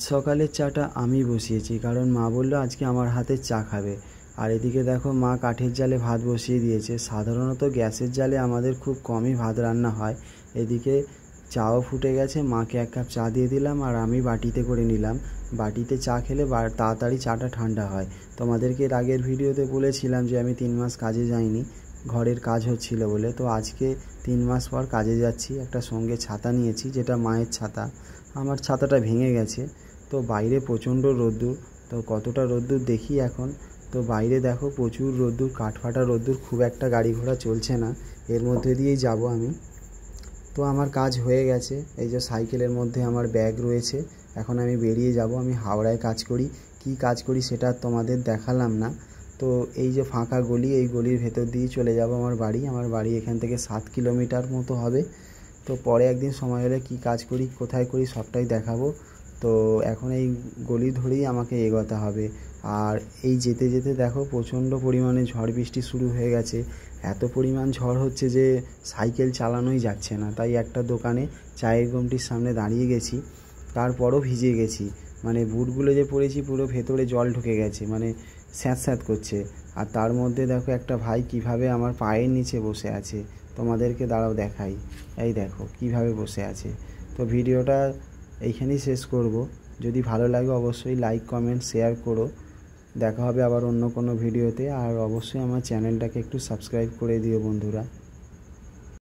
সকালের চাটা আমি বসিয়েছি, কারণ মা বললো আজকে আমার হাতের চা খাবে। আর এদিকে দেখো মা কাঠের জালে ভাত বসিয়ে দিয়েছে। সাধারণত গ্যাসের জালে আমাদের খুব কমই ভাত রান্না হয়। এদিকে চাও ফুটে গেছে, মাকে এক কাপ চা দিয়ে দিলাম আর আমি বাটিতে করে নিলাম। বাটিতে চা খেলে তাড়াতাড়ি চাটা ঠান্ডা হয়। তোমাদেরকে এর আগের ভিডিওতে বলেছিলাম যে আমি 3 মাস কাজে যাইনি, ঘরের কাজ হচ্ছিল বলে। তো আজকে 3 মাস পর কাজে যাচ্ছি। একটা সঙ্গে ছাতা নিয়েছি, যেটা মায়ের ছাতা। আমার ছাতাটা ভেঙে গেছে। তো বাইরে প্রচণ্ড রোদ্দুর, তো কতটা রোদ্দুর দেখি এখন। তো বাইরে দেখো প্রচুর রোদ্দুর, কাঠফাটা রোদ্দুর, খুব একটা গাড়ি ঘোড়া চলছে না। এর মধ্যে দিয়েই যাব আমি। তো আমার কাজ হয়ে গেছে। এই যে সাইকেলের মধ্যে আমার ব্যাগ রয়েছে। এখন আমি বেরিয়ে যাব। আমি হাওড়ায় কাজ করি। কি কাজ করি সেটা তোমাদের দেখালাম না। তো এই যে ফাঁকা গলি, এই গলির ভেতর দিয়ে চলে যাব আমার বাড়ি। আমার বাড়ি এখান থেকে 7 কিলোমিটার মতো হবে। তো পরে একদিন সময় হলে কি কাজ করি, কোথায় করি, সবটাই দেখাবো। তো এখন এই গলি ধরেই আমাকে এগোতে হবে। আর এই যেতে যেতে দেখো প্রচণ্ড পরিমাণে ঝড় বৃষ্টি শুরু হয়ে গেছে। এত পরিমাণ ঝড় হচ্ছে যে সাইকেল চালানোই যাচ্ছে না। তাই একটা দোকানে চায়ের গুমটির সামনে দাঁড়িয়ে গেছি। তারপরও ভিজে গেছি, মানে বুটগুলো যে পরেছি পুরো ভেতরে জল ঢুকে গেছে, মানে স্যাঁত স্যাঁত করছে। আর তার মধ্যে দেখো একটা ভাই কিভাবে আমার পায়ের নিচে বসে আছে। তোমাদেরকে দাঁড়াও দেখাই। এই দেখো কিভাবে বসে আছে। তো ভিডিওটা এইখানেই শেষ করব। যদি ভালো লাগে অবশ্যই লাইক, কমেন্ট, শেয়ার করো। দেখা হবে আবার অন্য কোনো ভিডিওতে। আর অবশ্যই আমার চ্যানেলটাকে একটু সাবস্ক্রাইব করে দিও বন্ধুরা।